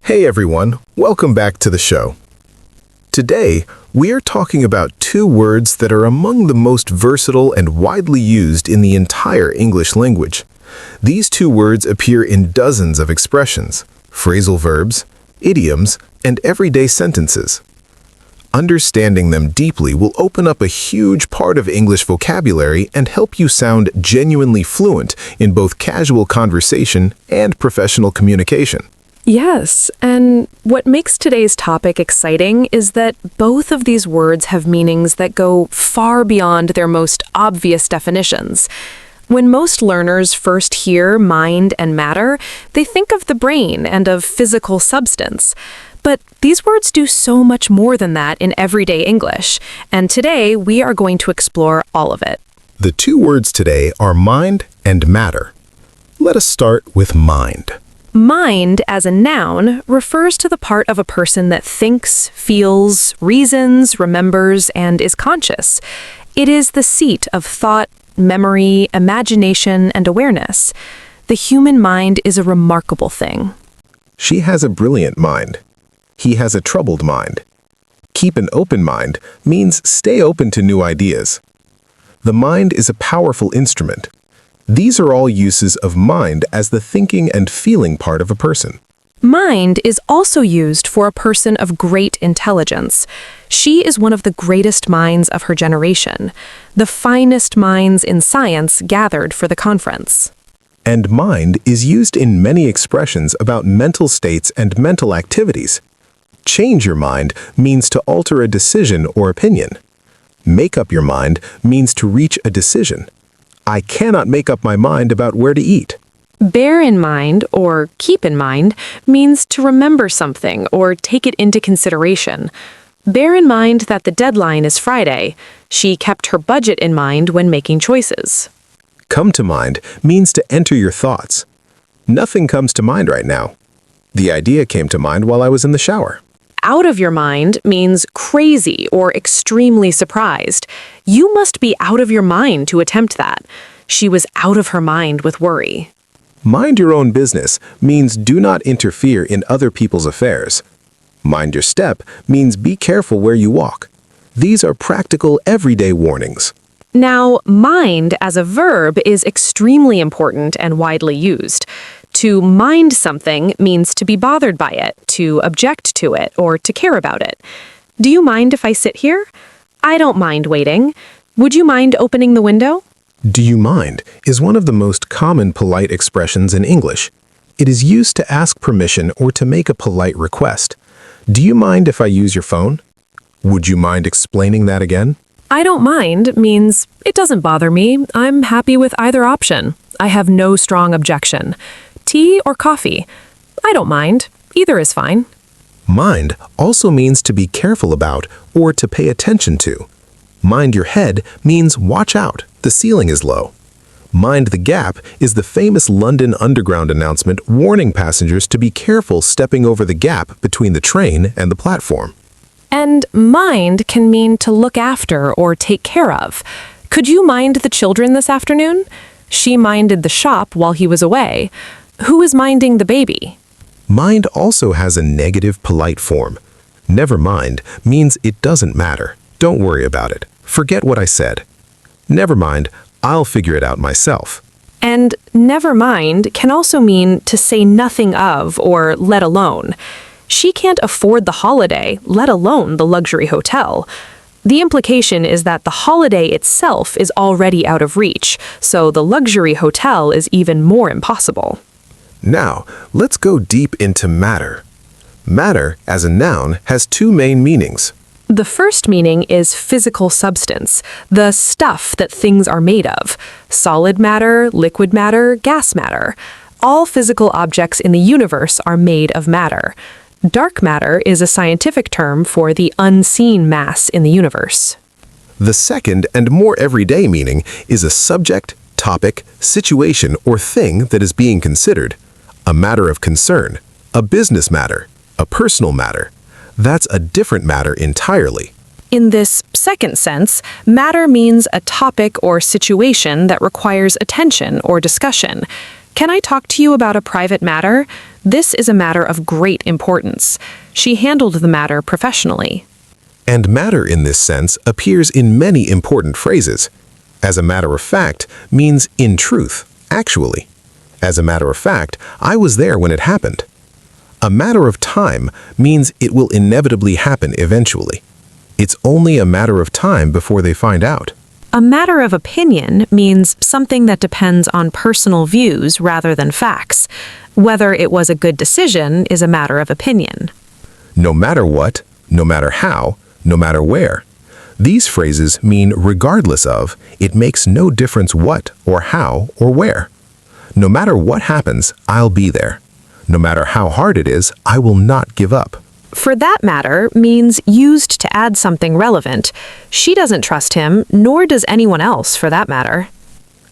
Hey everyone, welcome back to the show. Today, we are talking about two words that are among the most versatile and widely used in the entire English language. These two words appear in dozens of expressions, phrasal verbs, idioms, and everyday sentences. Understanding them deeply will open up a huge part of English vocabulary and help you sound genuinely fluent in both casual conversation and professional communication. Yes, and what makes today's topic exciting is that both of these words have meanings that go far beyond their most obvious definitions. When most learners first hear mind and matter, they think of the brain and of physical substance. But these words do so much more than that in everyday English, and today we are going to explore all of it. The two words today are mind and matter. Let us start with mind. Mind, as a noun, refers to the part of a person that thinks, feels, reasons, remembers, and is conscious. It is the seat of thought, memory, imagination, and awareness. The human mind is a remarkable thing. She has a brilliant mind. He has a troubled mind. Keep an open mind means stay open to new ideas. The mind is a powerful instrument. These are all uses of mind as the thinking and feeling part of a person. Mind is also used for a person of great intelligence. She is one of the greatest minds of her generation, the finest minds in science gathered for the conference. And mind is used in many expressions about mental states and mental activities. Change your mind means to alter a decision or opinion. Make up your mind means to reach a decision. I cannot make up my mind about where to eat. Bear in mind, or keep in mind, means to remember something or take it into consideration. Bear in mind that the deadline is Friday. She kept her budget in mind when making choices. Come to mind means to enter your thoughts. Nothing comes to mind right now. The idea came to mind while I was in the shower. Out of your mind means crazy or extremely surprised. You must be out of your mind to attempt that. She was out of her mind with worry. Mind your own business means do not interfere in other people's affairs. Mind your step means be careful where you walk. These are practical, everyday warnings. Now, mind as a verb is extremely important and widely used. To mind something means to be bothered by it, to object to it, or to care about it. Do you mind if I sit here? I don't mind waiting. Would you mind opening the window? Do you mind is one of the most common polite expressions in English. It is used to ask permission or to make a polite request. Do you mind if I use your phone? Would you mind explaining that again? I don't mind means it doesn't bother me. I'm happy with either option. I have no strong objection. Tea or coffee? I don't mind. Either is fine. Mind also means to be careful about or to pay attention to. Mind your head means watch out, the ceiling is low. Mind the gap is the famous London Underground announcement warning passengers to be careful stepping over the gap between the train and the platform. And mind can mean to look after or take care of. Could you mind the children this afternoon? She minded the shop while he was away. Who is minding the baby? Mind also has a negative polite form. Never mind means it doesn't matter. Don't worry about it. Forget what I said. Never mind, I'll figure it out myself. And never mind can also mean to say nothing of or let alone. She can't afford the holiday, let alone the luxury hotel. The implication is that the holiday itself is already out of reach, so the luxury hotel is even more impossible. Now, let's go deep into matter. Matter, as a noun, has two main meanings. The first meaning is physical substance, the stuff that things are made of. Solid matter, liquid matter, gas matter. All physical objects in the universe are made of matter. Dark matter is a scientific term for the unseen mass in the universe. The second and more everyday meaning is a subject, topic, situation, or thing that is being considered. A matter of concern, a business matter, a personal matter. That's a different matter entirely. In this second sense, matter means a topic or situation that requires attention or discussion. Can I talk to you about a private matter? This is a matter of great importance. She handled the matter professionally. And matter in this sense appears in many important phrases. As a matter of fact means in truth, actually. As a matter of fact, I was there when it happened. A matter of time means it will inevitably happen eventually. It's only a matter of time before they find out. A matter of opinion means something that depends on personal views rather than facts. Whether it was a good decision is a matter of opinion. No matter what, no matter how, no matter where. These phrases mean regardless of, it makes no difference what or how or where. No matter what happens, I'll be there. No matter how hard it is, I will not give up. For that matter means used to add something relevant. She doesn't trust him, nor does anyone else for that matter.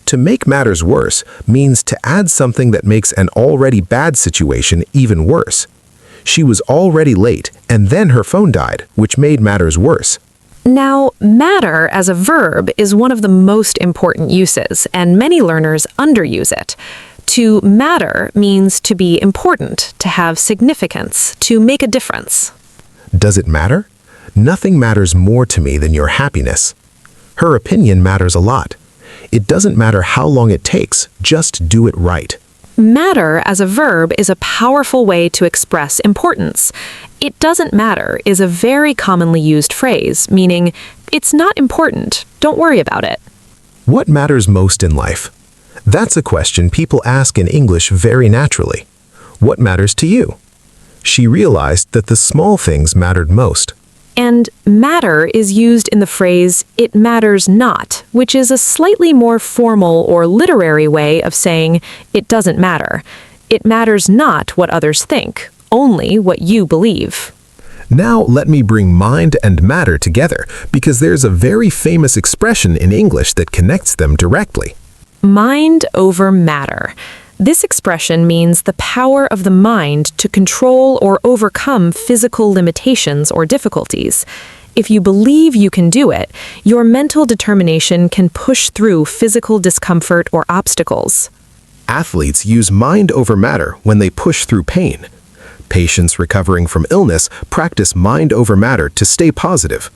To make matters worse means to add something that makes an already bad situation even worse. She was already late, and then her phone died, which made matters worse. Now, matter as a verb is one of the most important uses, and many learners underuse it. To matter means to be important, to have significance, to make a difference. Does it matter? Nothing matters more to me than your happiness. Her opinion matters a lot. It doesn't matter how long it takes, just do it right. Matter as a verb is a powerful way to express importance. It doesn't matter is a very commonly used phrase, meaning, it's not important, don't worry about it. What matters most in life? That's a question people ask in English very naturally. What matters to you? She realized that the small things mattered most. And matter is used in the phrase, it matters not, which is a slightly more formal or literary way of saying, it doesn't matter. It matters not what others think, only what you believe. Now let me bring mind and matter together, because there's a very famous expression in English that connects them directly. Mind over matter. This expression means the power of the mind to control or overcome physical limitations or difficulties. If you believe you can do it, your mental determination can push through physical discomfort or obstacles. Athletes use mind over matter when they push through pain. Patients recovering from illness practice mind over matter to stay positive.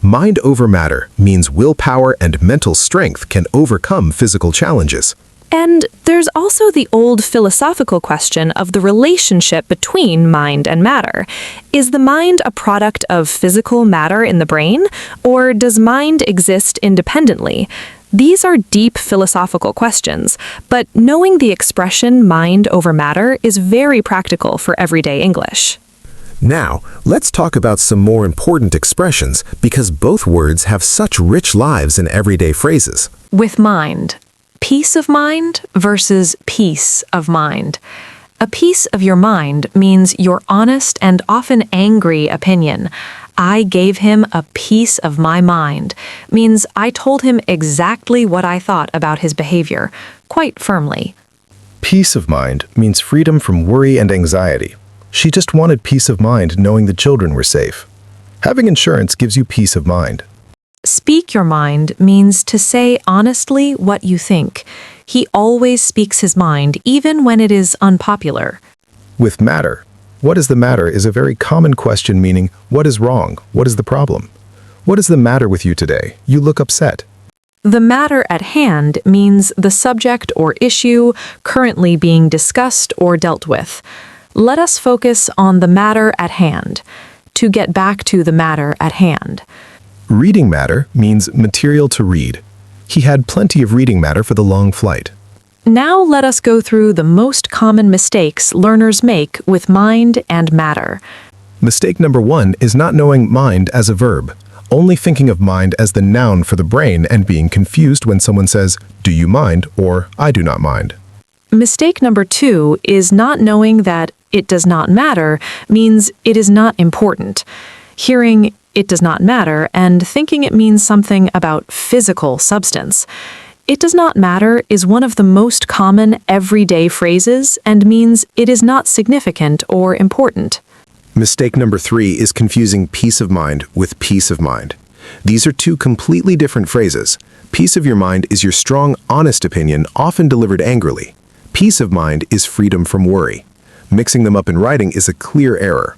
Mind over matter means willpower and mental strength can overcome physical challenges. And there's also the old philosophical question of the relationship between mind and matter. Is the mind a product of physical matter in the brain, or does mind exist independently? These are deep philosophical questions, but knowing the expression mind over matter is very practical for everyday English. Now, let's talk about some more important expressions because both words have such rich lives in everyday phrases. With mind. Peace of mind versus peace of mind. A piece of your mind means your honest and often angry opinion. I gave him a piece of my mind means I told him exactly what I thought about his behavior, quite firmly. Peace of mind means freedom from worry and anxiety. She just wanted peace of mind knowing the children were safe. Having insurance gives you peace of mind. Speak your mind means to say honestly what you think. He always speaks his mind, even when it is unpopular. With matter, what is the matter is a very common question meaning, what is wrong? What is the problem? What is the matter with you today? You look upset. The matter at hand means the subject or issue currently being discussed or dealt with. Let us focus on the matter at hand. To get back to the matter at hand. Reading matter means material to read. He had plenty of reading matter for the long flight. Now let us go through the most common mistakes learners make with mind and matter. Mistake number 1 is not knowing mind as a verb, only thinking of mind as the noun for the brain and being confused when someone says, "Do you mind?" or "I do not mind." Mistake number 2 is not knowing that it does not matter means it is not important. Hearing it does not matter and thinking it means something about physical substance. It does not matter is one of the most common everyday phrases and means it is not significant or important. Mistake number 3 is confusing peace of mind with peace of mind. These are two completely different phrases. Peace of your mind is your strong, honest opinion, often delivered angrily. Peace of mind is freedom from worry. Mixing them up in writing is a clear error.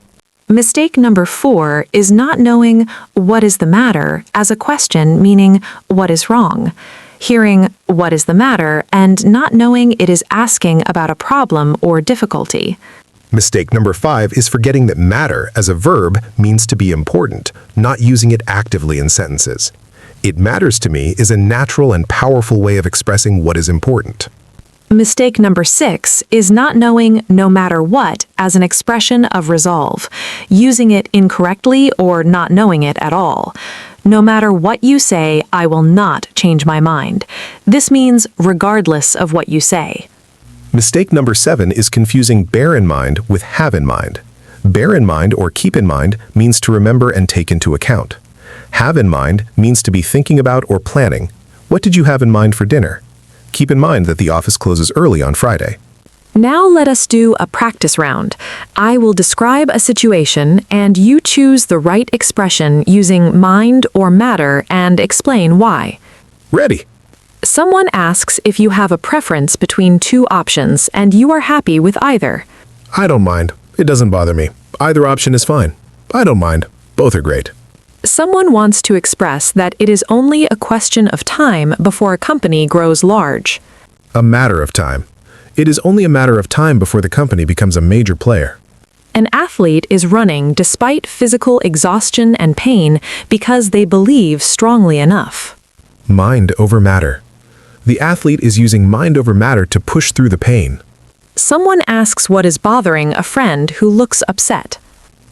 Mistake number 4 is not knowing what is the matter as a question, meaning what is wrong. Hearing what is the matter and not knowing it is asking about a problem or difficulty. Mistake number 5 is forgetting that matter as a verb means to be important, not using it actively in sentences. It matters to me is a natural and powerful way of expressing what is important. Mistake number 6 is not knowing no matter what as an expression of resolve, using it incorrectly or not knowing it at all. No matter what you say, I will not change my mind. This means regardless of what you say. Mistake number 7 is confusing bear in mind with have in mind. Bear in mind or keep in mind means to remember and take into account. Have in mind means to be thinking about or planning. What did you have in mind for dinner? Keep in mind that the office closes early on Friday. Now let us do a practice round. I will describe a situation and you choose the right expression using mind or matter and explain why. Ready. Someone asks if you have a preference between 2 options and you are happy with either. I don't mind. It doesn't bother me. Either option is fine. I don't mind. Both are great. Someone wants to express that it is only a question of time before a company grows large. A matter of time. It is only a matter of time before the company becomes a major player. An athlete is running despite physical exhaustion and pain because they believe strongly enough. Mind over matter. The athlete is using mind over matter to push through the pain. Someone asks what is bothering a friend who looks upset.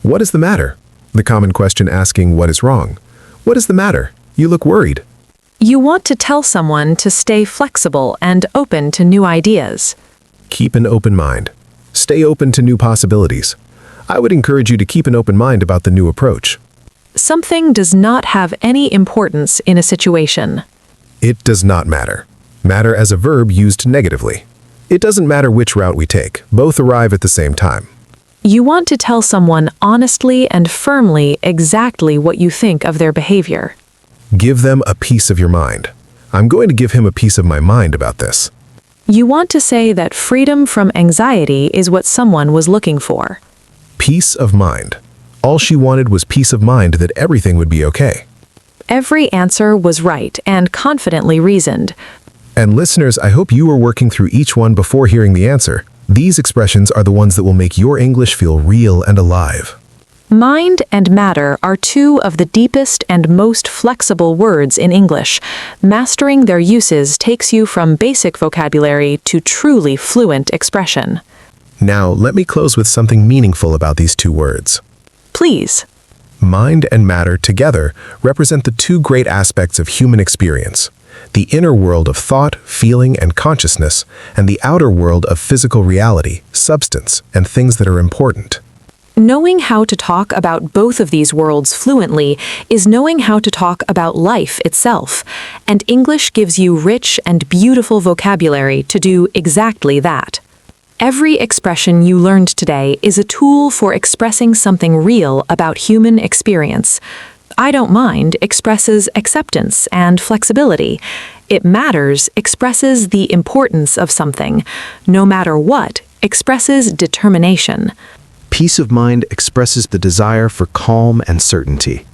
What is the matter? The common question asking what is wrong. What is the matter? You look worried. You want to tell someone to stay flexible and open to new ideas. Keep an open mind. Stay open to new possibilities. I would encourage you to keep an open mind about the new approach. Something does not have any importance in a situation. It does not matter. Matter as a verb used negatively. It doesn't matter which route we take. Both arrive at the same time. You want to tell someone honestly and firmly exactly what you think of their behavior. Give them a piece of your mind. I'm going to give him a piece of my mind about this. You want to say that freedom from anxiety is what someone was looking for. Peace of mind. All she wanted was peace of mind that everything would be okay. Every answer was right and confidently reasoned. And listeners, I hope you are working through each one before hearing the answer. These expressions are the ones that will make your English feel real and alive. Mind and matter are 2 of the deepest and most flexible words in English. Mastering their uses takes you from basic vocabulary to truly fluent expression. Now, let me close with something meaningful about these 2 words. Please. Mind and matter together represent the 2 great aspects of human experience. The inner world of thought, feeling, and consciousness, and the outer world of physical reality, substance, and things that are important. Knowing how to talk about both of these worlds fluently is knowing how to talk about life itself, and English gives you rich and beautiful vocabulary to do exactly that. Every expression you learned today is a tool for expressing something real about human experience. I don't mind expresses acceptance and flexibility. It matters expresses the importance of something. No matter what expresses determination. Peace of mind expresses the desire for calm and certainty.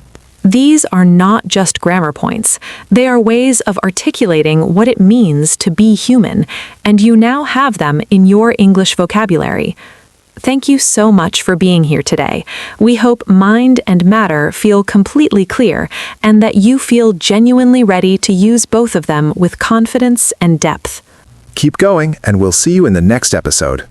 These are not just grammar points. They are ways of articulating what it means to be human, and you now have them in your English vocabulary. Thank you so much for being here today. We hope mind and matter feel completely clear and that you feel genuinely ready to use both of them with confidence and depth. Keep going, and we'll see you in the next episode.